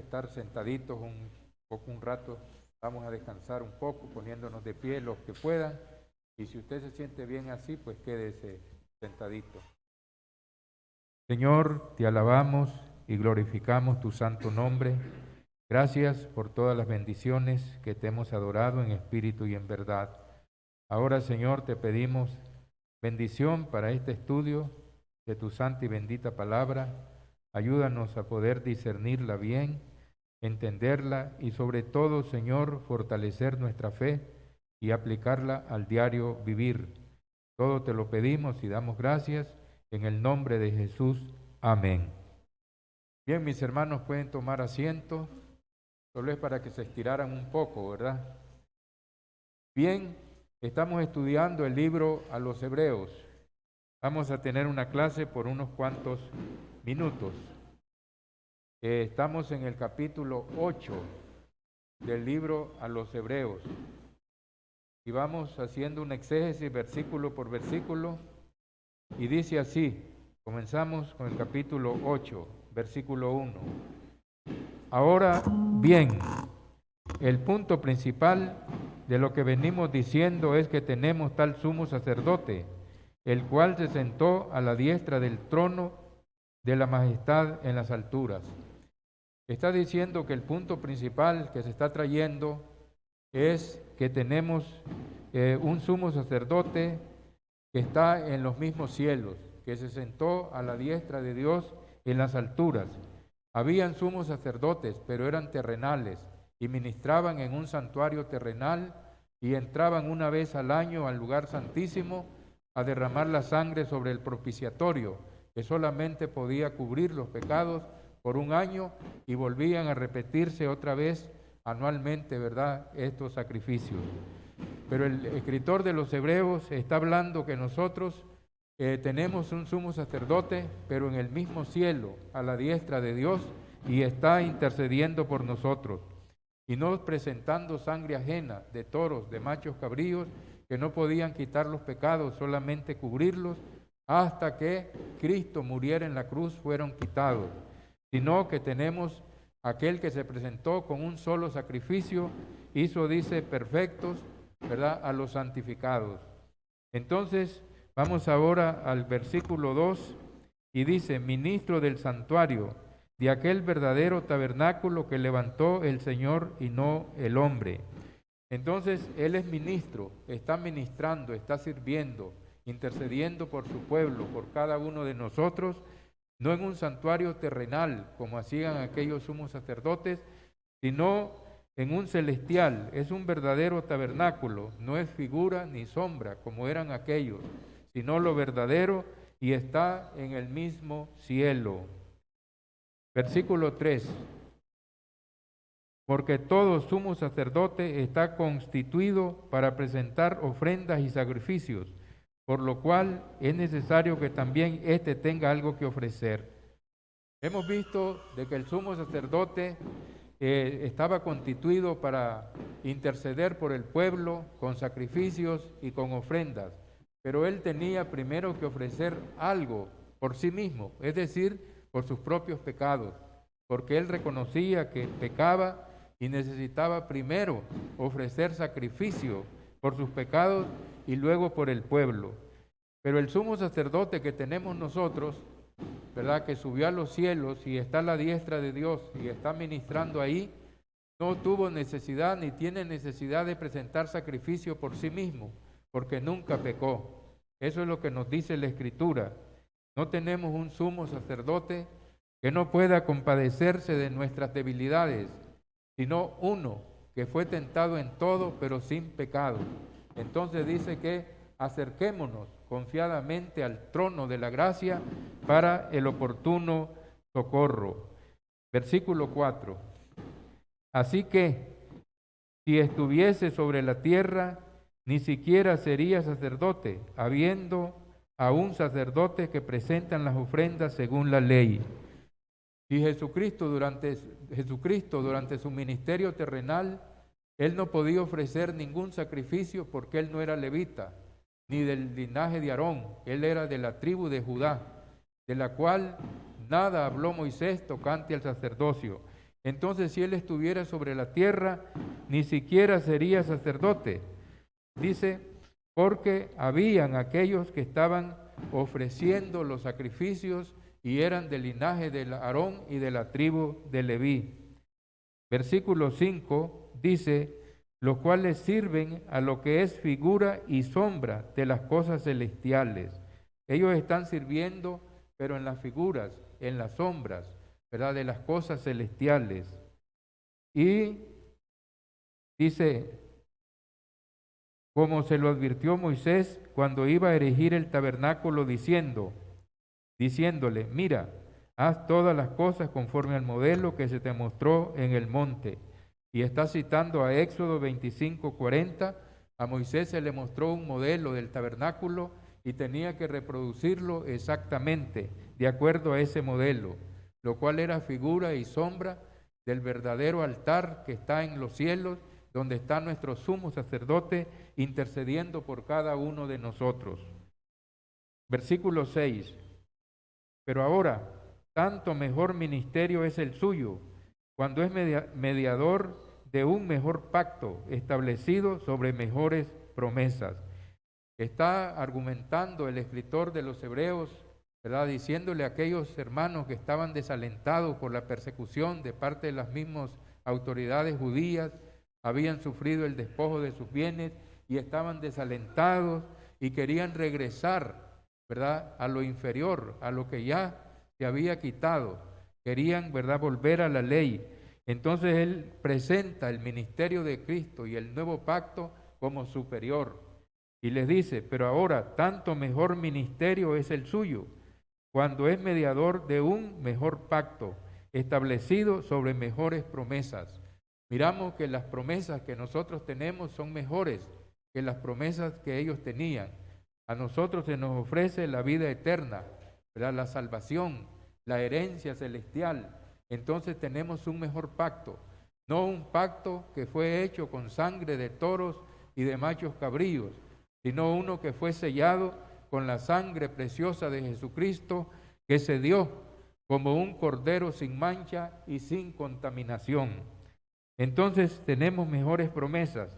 estar sentaditos un rato. Vamos a descansar un poco, poniéndonos de pie los que puedan. Y si usted se siente bien así, pues quédese sentadito. Señor, te alabamos y glorificamos tu santo nombre. Gracias por todas las bendiciones que te hemos adorado en espíritu y en verdad. Ahora, Señor, te pedimos bendición para este estudio de tu santa y bendita palabra. Ayúdanos a poder discernirla bien, entenderla y sobre todo, Señor, fortalecer nuestra fe y aplicarla al diario vivir. Todo te lo pedimos y damos gracias en el nombre de Jesús. Amén. Bien, mis hermanos, pueden tomar asiento. Solo es para que se estiraran un poco, ¿verdad? Bien, estamos estudiando el libro a los Hebreos. Vamos a tener una clase por unos cuantos minutos. Estamos en el capítulo 8 del libro a los Hebreos y vamos haciendo un exégesis versículo por versículo y dice así, comenzamos con el capítulo 8, versículo 1. Ahora bien, el punto principal de lo que venimos diciendo es que tenemos tal sumo sacerdote, el cual se sentó a la diestra del trono de la majestad en las alturas. Está diciendo que el punto principal que se está trayendo es que tenemos un sumo sacerdote que está en los mismos cielos, que se sentó a la diestra de Dios en las alturas. Habían sumos sacerdotes, pero eran terrenales y ministraban en un santuario terrenal y entraban una vez al año al lugar santísimo a derramar la sangre sobre el propiciatorio, que solamente podía cubrir los pecados por un año y volvían a repetirse otra vez anualmente, ¿verdad?, estos sacrificios. Pero el escritor de los Hebreos está hablando que nosotros tenemos un sumo sacerdote, pero en el mismo cielo, a la diestra de Dios, y está intercediendo por nosotros, y no presentando sangre ajena de toros, de machos cabríos, que no podían quitar los pecados, solamente cubrirlos, hasta que Cristo muriera en la cruz fueron quitados, sino que tenemos aquel que se presentó con un solo sacrificio, hizo, dice, perfectos, ¿verdad?, a los santificados. Entonces, vamos ahora al versículo 2 y dice, ministro del santuario, de aquel verdadero tabernáculo que levantó el Señor y no el hombre. Entonces, Él es ministro, está ministrando, está sirviendo, intercediendo por su pueblo, por cada uno de nosotros, no en un santuario terrenal, como hacían aquellos sumos sacerdotes, sino en un celestial. Es un verdadero tabernáculo, no es figura ni sombra, como eran aquellos, sino lo verdadero, y está en el mismo cielo. Versículo 3. Porque todo sumo sacerdote está constituido para presentar ofrendas y sacrificios, por lo cual es necesario que también éste tenga algo que ofrecer. Hemos visto de que el sumo sacerdote estaba constituido para interceder por el pueblo con sacrificios y con ofrendas, pero él tenía primero que ofrecer algo por sí mismo, es decir, por sus propios pecados, porque él reconocía que pecaba y necesitaba primero ofrecer sacrificio por sus pecados y luego por el pueblo. Pero el sumo sacerdote que tenemos nosotros, ¿verdad?, que subió a los cielos y está a la diestra de Dios y está ministrando ahí, no tuvo necesidad ni tiene necesidad de presentar sacrificio por sí mismo, porque nunca pecó. Eso es lo que nos dice la Escritura. No tenemos un sumo sacerdote que no pueda compadecerse de nuestras debilidades, sino uno que fue tentado en todo, pero sin pecado. Entonces dice que acerquémonos confiadamente al trono de la gracia para el oportuno socorro. Versículo 4. Así que, si estuviese sobre la tierra, ni siquiera sería sacerdote, habiendo aún sacerdotes que presentan las ofrendas según la ley. Y Jesucristo durante su ministerio terrenal, Él no podía ofrecer ningún sacrificio porque Él no era levita, ni del linaje de Aarón, Él era de la tribu de Judá, de la cual nada habló Moisés tocante al sacerdocio. Entonces, si él estuviera sobre la tierra, ni siquiera sería sacerdote. Dice, porque habían aquellos que estaban ofreciendo los sacrificios y eran del linaje de Aarón y de la tribu de Leví. Versículo 5 dice, los cuales sirven a lo que es figura y sombra de las cosas celestiales. Ellos están sirviendo, pero en las figuras, en las sombras, ¿verdad?, de las cosas celestiales. Y dice, como se lo advirtió Moisés cuando iba a erigir el tabernáculo, diciéndole, mira, haz todas las cosas conforme al modelo que se te mostró en el monte. Y está citando a Éxodo 25:40. A Moisés se le mostró un modelo del tabernáculo y tenía que reproducirlo exactamente de acuerdo a ese modelo, lo cual era figura y sombra del verdadero altar que está en los cielos, donde está nuestro sumo sacerdote intercediendo por cada uno de nosotros. Versículo 6. Pero ahora, tanto mejor ministerio es el suyo, cuando es mediador de un mejor pacto establecido sobre mejores promesas. Está argumentando el escritor de los Hebreos, ¿verdad?, diciéndole a aquellos hermanos que estaban desalentados por la persecución de parte de las mismas autoridades judías, habían sufrido el despojo de sus bienes y estaban desalentados y querían regresar, ¿verdad?, a lo inferior, a lo que ya se había quitado. Querían, ¿verdad?, volver a la ley. Entonces él presenta el ministerio de Cristo y el nuevo pacto como superior. Y les dice, pero ahora tanto mejor ministerio es el suyo, cuando es mediador de un mejor pacto, establecido sobre mejores promesas. Miramos que las promesas que nosotros tenemos son mejores que las promesas que ellos tenían. A nosotros se nos ofrece la vida eterna, ¿verdad?, la salvación, la herencia celestial. Entonces tenemos un mejor pacto, no un pacto que fue hecho con sangre de toros y de machos cabríos, sino uno que fue sellado con la sangre preciosa de Jesucristo, que se dio como un cordero sin mancha y sin contaminación. Entonces tenemos mejores promesas.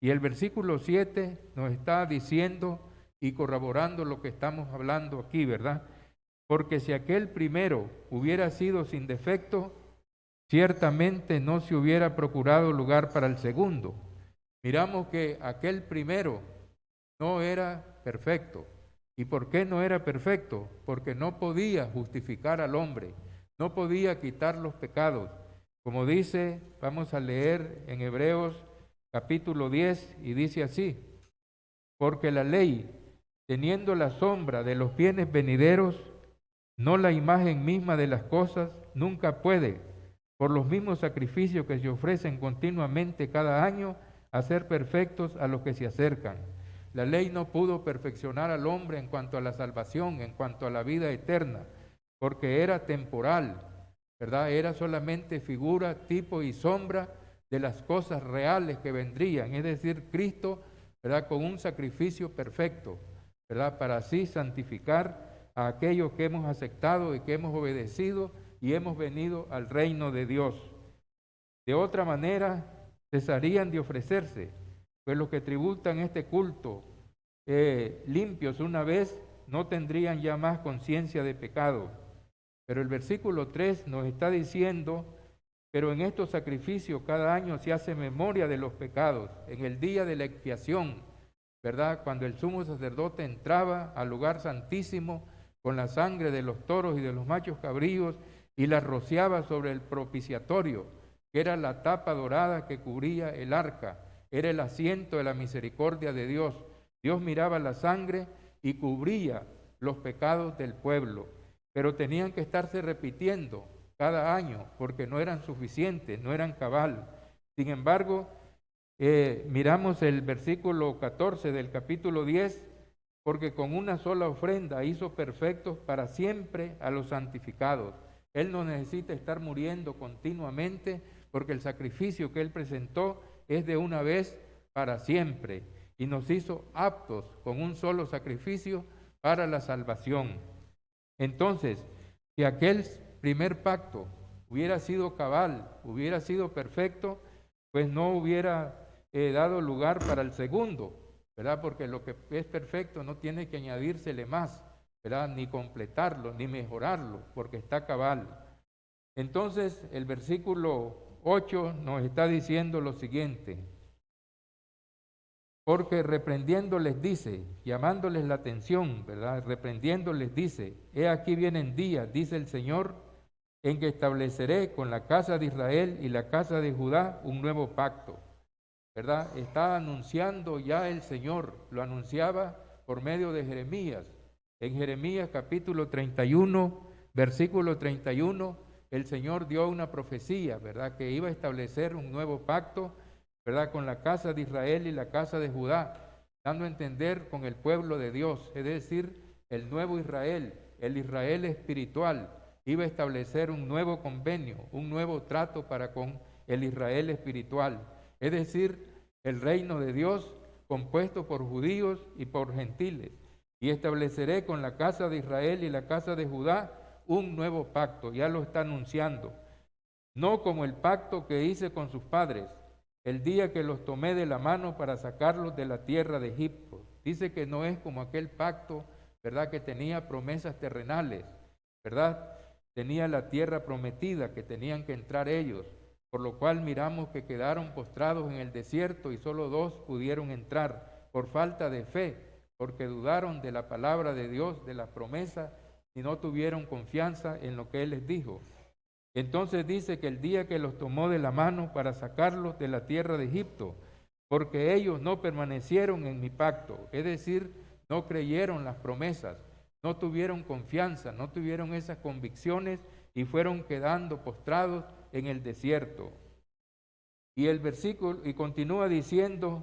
Y el versículo 7 nos está diciendo y corroborando lo que estamos hablando aquí, ¿verdad? Porque si aquel primero hubiera sido sin defecto, ciertamente no se hubiera procurado lugar para el segundo. Miramos que aquel primero no era perfecto. ¿Y por qué no era perfecto? Porque no podía justificar al hombre, no podía quitar los pecados. Como dice, vamos a leer en Hebreos capítulo 10, y dice así, porque la ley, teniendo la sombra de los bienes venideros, no la imagen misma de las cosas, nunca puede, por los mismos sacrificios que se ofrecen continuamente cada año, hacer perfectos a los que se acercan. La ley no pudo perfeccionar al hombre en cuanto a la salvación, en cuanto a la vida eterna, porque era temporal, ¿verdad? Era solamente figura, tipo y sombra de las cosas reales que vendrían, es decir, Cristo, ¿verdad?, con un sacrificio perfecto, ¿verdad?, para así santificar a aquellos que hemos aceptado y que hemos obedecido y hemos venido al reino de Dios. De otra manera, cesarían de ofrecerse, pues los que tributan este culto limpios una vez no tendrían ya más conciencia de pecado. Pero el versículo 3 nos está diciendo, pero en estos sacrificios cada año se hace memoria de los pecados, en el día de la expiación, ¿verdad?, cuando el sumo sacerdote entraba al lugar santísimo con la sangre de los toros y de los machos cabríos y la rociaba sobre el propiciatorio, que era la tapa dorada que cubría el arca, era el asiento de la misericordia de Dios. Dios miraba la sangre y cubría los pecados del pueblo, pero tenían que estarse repitiendo cada año porque no eran suficientes, no eran cabal. Sin embargo, miramos el versículo 14 del capítulo 10, porque con una sola ofrenda hizo perfectos para siempre a los santificados. Él no necesita estar muriendo continuamente, porque el sacrificio que Él presentó es de una vez para siempre, y nos hizo aptos con un solo sacrificio para la salvación. Entonces, si aquel primer pacto hubiera sido cabal, hubiera sido perfecto, pues no hubiera dado lugar para el segundo, ¿verdad? Porque lo que es perfecto no tiene que añadírsele más, ¿verdad? Ni completarlo, ni mejorarlo, porque está cabal. Entonces, el versículo 8 nos está diciendo lo siguiente: porque reprendiéndoles dice, llamándoles la atención, ¿verdad? Reprendiéndoles dice, he aquí vienen días, dice el Señor, en que estableceré con la casa de Israel y la casa de Judá un nuevo pacto, ¿verdad? Está anunciando ya el Señor, lo anunciaba por medio de Jeremías. En Jeremías capítulo 31, versículo 31, el Señor dio una profecía, ¿verdad? Que iba a establecer un nuevo pacto, ¿verdad? Con la casa de Israel y la casa de Judá, dando a entender con el pueblo de Dios, es decir, el nuevo Israel, el Israel espiritual, iba a establecer un nuevo convenio, un nuevo trato para con el Israel espiritual, es decir, el reino de Dios compuesto por judíos y por gentiles. Y estableceré con la casa de Israel y la casa de Judá un nuevo pacto, ya lo está anunciando, no como el pacto que hice con sus padres, el día que los tomé de la mano para sacarlos de la tierra de Egipto. Dice que no es como aquel pacto, ¿verdad? Que tenía promesas terrenales, ¿verdad? Tenía la tierra prometida que tenían que entrar ellos, por lo cual miramos que quedaron postrados en el desierto y solo 2 pudieron entrar por falta de fe, porque dudaron de la palabra de Dios, de la promesa, y no tuvieron confianza en lo que Él les dijo. Entonces dice que el día que los tomó de la mano para sacarlos de la tierra de Egipto, porque ellos no permanecieron en mi pacto, es decir, no creyeron las promesas, no tuvieron confianza, no tuvieron esas convicciones y fueron quedando postrados en el desierto. Y el versículo, y continúa diciendo,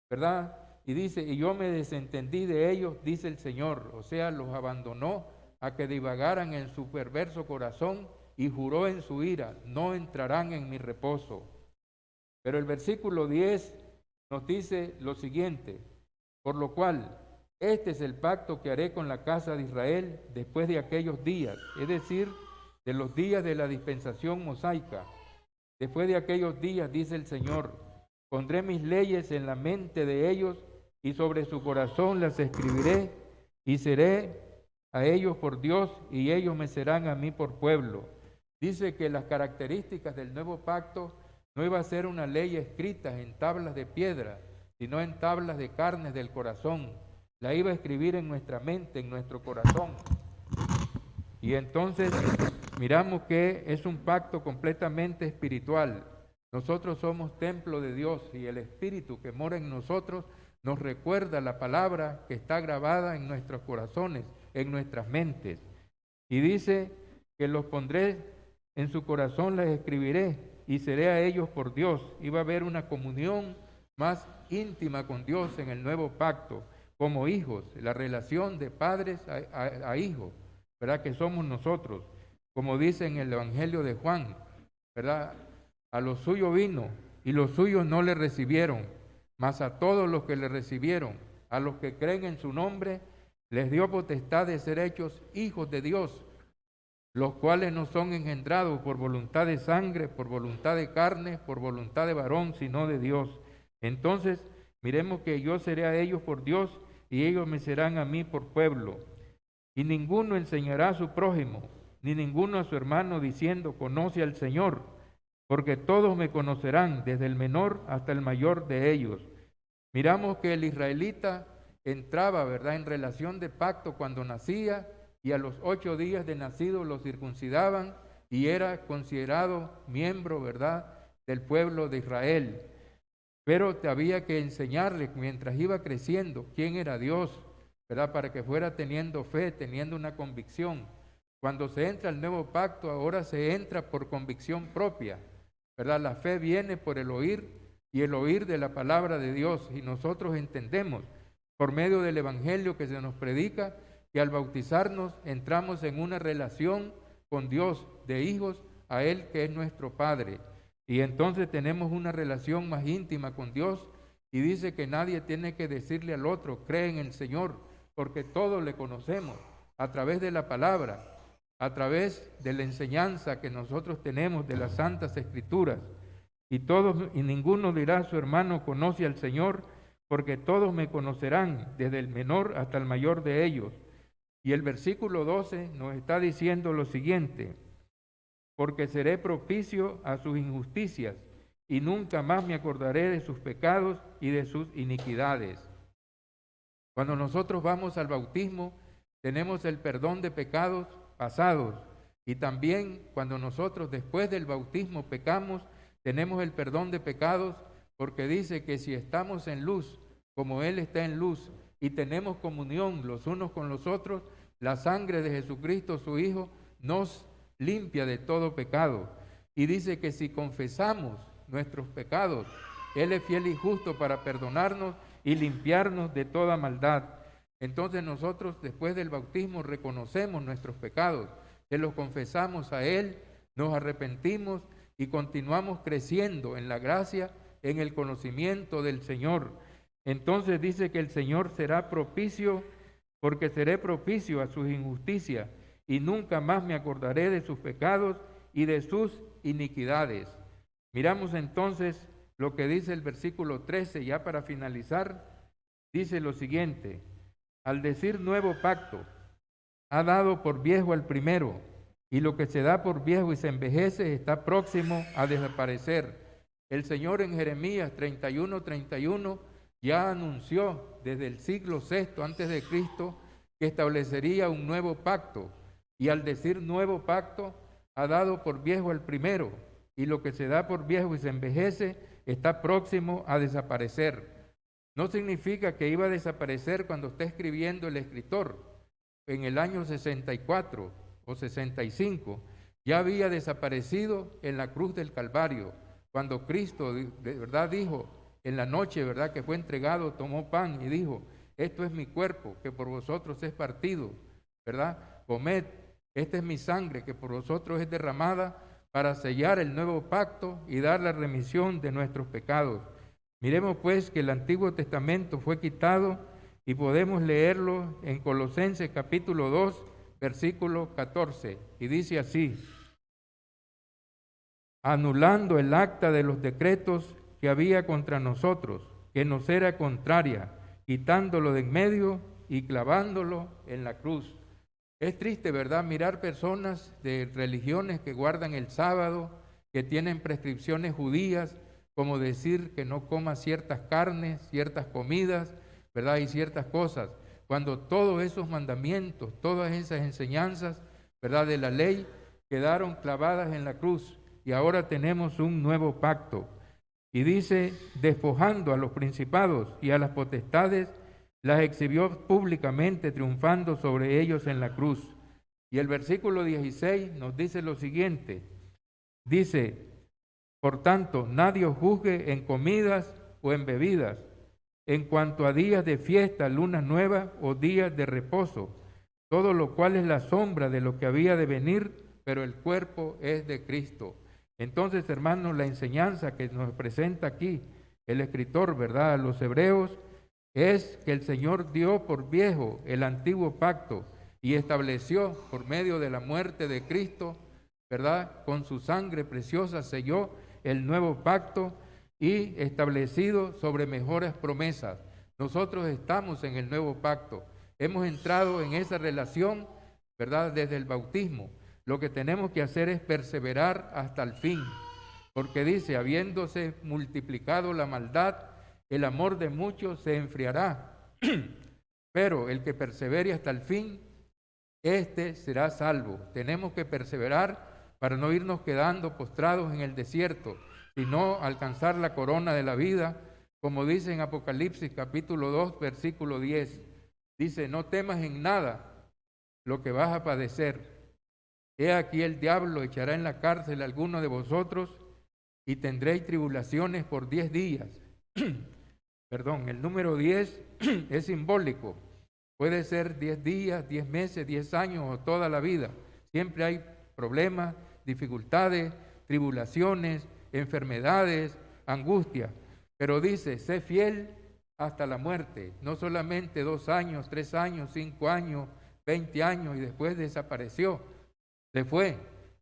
¿verdad? Y dice, y yo me desentendí de ellos, dice el Señor, o sea, los abandonó a que divagaran en su perverso corazón, y juró en su ira, no entrarán en mi reposo. Pero el versículo 10 nos dice lo siguiente, por lo cual, este es el pacto que haré con la casa de Israel después de aquellos días, es decir, de los días de la dispensación mosaica. Después de aquellos días, dice el Señor, pondré mis leyes en la mente de ellos y sobre su corazón las escribiré y seré a ellos por Dios y ellos me serán a mí por pueblo. Dice que las características del nuevo pacto no iba a ser una ley escrita en tablas de piedra, sino en tablas de carne del corazón. La iba a escribir en nuestra mente, en nuestro corazón. Y entonces miramos que es un pacto completamente espiritual. Nosotros somos templo de Dios y el Espíritu que mora en nosotros nos recuerda la palabra que está grabada en nuestros corazones, en nuestras mentes. Y dice que los pondré en su corazón, las escribiré y seré a ellos por Dios. Iba a haber una comunión más íntima con Dios en el nuevo pacto, como hijos, la relación de padres a hijos, ¿verdad? Que somos nosotros, como dice en el Evangelio de Juan, ¿verdad? A los suyos vino y los suyos no le recibieron, mas a todos los que le recibieron, a los que creen en su nombre, les dio potestad de ser hechos hijos de Dios, los cuales no son engendrados por voluntad de sangre, por voluntad de carne, por voluntad de varón, sino de Dios. Entonces, miremos que yo seré a ellos por Dios y ellos me serán a mí por pueblo. Y ninguno enseñará a su prójimo, ni ninguno a su hermano diciendo, conoce al Señor, porque todos me conocerán, desde el menor hasta el mayor de ellos. Miramos que el israelita entraba, ¿verdad?, en relación de pacto cuando nacía, y a los 8 días de nacido lo circuncidaban y era considerado miembro, ¿verdad?, del pueblo de Israel. Pero te había que enseñarle mientras iba creciendo quién era Dios, ¿verdad?, para que fuera teniendo fe, teniendo una convicción. Cuando se entra al nuevo pacto, ahora se entra por convicción propia, ¿verdad? La fe viene por el oír y el oír de la palabra de Dios, y nosotros entendemos por medio del evangelio que se nos predica que al bautizarnos entramos en una relación con Dios, de hijos a Él que es nuestro Padre. Y entonces tenemos una relación más íntima con Dios, y dice que nadie tiene que decirle al otro, cree en el Señor, porque todos le conocemos a través de la palabra. a través de la enseñanza que nosotros tenemos de las Santas Escrituras. Y ninguno dirá a su hermano, conoce al Señor, porque todos me conocerán, desde el menor hasta el mayor de ellos. Y el versículo 12 nos está diciendo lo siguiente: porque seré propicio a sus injusticias, y nunca más me acordaré de sus pecados y de sus iniquidades. Cuando nosotros vamos al bautismo, tenemos el perdón de pecados pasados, y también cuando nosotros después del bautismo pecamos, tenemos el perdón de pecados, porque dice que si estamos en luz, como Él está en luz, y tenemos comunión los unos con los otros, la sangre de Jesucristo, su Hijo, nos limpia de todo pecado. Y dice que si confesamos nuestros pecados, Él es fiel y justo para perdonarnos y limpiarnos de toda maldad. Entonces nosotros después del bautismo reconocemos nuestros pecados, se los confesamos a Él, nos arrepentimos y continuamos creciendo en la gracia, en el conocimiento del Señor. Entonces dice que el Señor será propicio, porque seré propicio a sus injusticias, y nunca más me acordaré de sus pecados y de sus iniquidades. Miramos entonces lo que dice el versículo 13, ya para finalizar, dice lo siguiente: al decir nuevo pacto, ha dado por viejo al primero, y lo que se da por viejo y se envejece está próximo a desaparecer. El Señor en Jeremías 31:31 ya anunció desde el siglo VI antes de Cristo que establecería un nuevo pacto, y al decir nuevo pacto, ha dado por viejo al primero, y lo que se da por viejo y se envejece está próximo a desaparecer. No significa que iba a desaparecer cuando está escribiendo el escritor. En el año 64 o 65 ya había desaparecido en la cruz del Calvario, cuando Cristo de verdad dijo, en la noche, verdad, que fue entregado, tomó pan y dijo: esto es mi cuerpo que por vosotros es partido, verdad, comed, esta es mi sangre que por vosotros es derramada para sellar el nuevo pacto y dar la remisión de nuestros pecados. Miremos pues que el Antiguo Testamento fue quitado, y podemos leerlo en Colosenses capítulo 2, versículo 14, y dice así: anulando el acta de los decretos que había contra nosotros, que nos era contraria, quitándolo de en medio y clavándolo en la cruz. Es triste, ¿verdad?, mirar personas de religiones que guardan el sábado, que tienen prescripciones judías, como decir que no coma ciertas carnes, ciertas comidas, ¿verdad?, y ciertas cosas, cuando todos esos mandamientos, todas esas enseñanzas, ¿verdad?, de la ley quedaron clavadas en la cruz, y ahora tenemos un nuevo pacto. Y dice: despojando a los principados y a las potestades, las exhibió públicamente, triunfando sobre ellos en la cruz. Y el versículo 16 nos dice lo siguiente, dice: por tanto, nadie os juzgue en comidas o en bebidas, en cuanto a días de fiesta, lunas nuevas o días de reposo, todo lo cual es la sombra de lo que había de venir, pero el cuerpo es de Cristo. Entonces, hermanos, la enseñanza que nos presenta aquí el escritor, ¿verdad?, a los hebreos, es que el Señor dio por viejo el antiguo pacto y estableció por medio de la muerte de Cristo, ¿verdad?, con su sangre preciosa selló el nuevo pacto y establecido sobre mejores promesas. Nosotros estamos en el nuevo pacto, hemos entrado en esa relación, ¿verdad?, desde el bautismo. Lo que tenemos que hacer es perseverar hasta el fin, porque dice: habiéndose multiplicado la maldad, el amor de muchos se enfriará, pero el que persevere hasta el fin, éste será salvo. Tenemos que perseverar para no irnos quedando postrados en el desierto, sino alcanzar la corona de la vida, como dice en Apocalipsis capítulo 2, versículo 10. Dice: no temas en nada lo que vas a padecer. He aquí el diablo echará en la cárcel a alguno de vosotros y tendréis tribulaciones por 10 días. Perdón, el número 10 es simbólico. Puede ser 10 días, 10 meses, 10 años o toda la vida. Siempre hay problemas, dificultades, tribulaciones, enfermedades, angustia. Pero dice: sé fiel hasta la muerte. No solamente 2 años, 3 años, 5 años, 20 años y después desapareció. Se fue,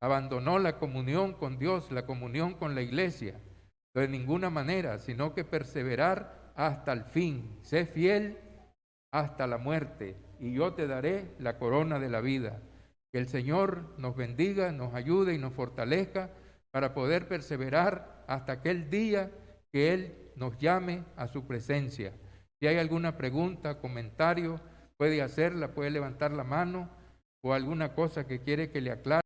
abandonó la comunión con Dios, la comunión con la iglesia. De ninguna manera, sino que perseverar hasta el fin. Sé fiel hasta la muerte, y yo te daré la corona de la vida. Que el Señor nos bendiga, nos ayude y nos fortalezca para poder perseverar hasta aquel día que Él nos llame a su presencia. Si hay alguna pregunta, comentario, puede hacerla, puede levantar la mano o alguna cosa que quiere que le aclare.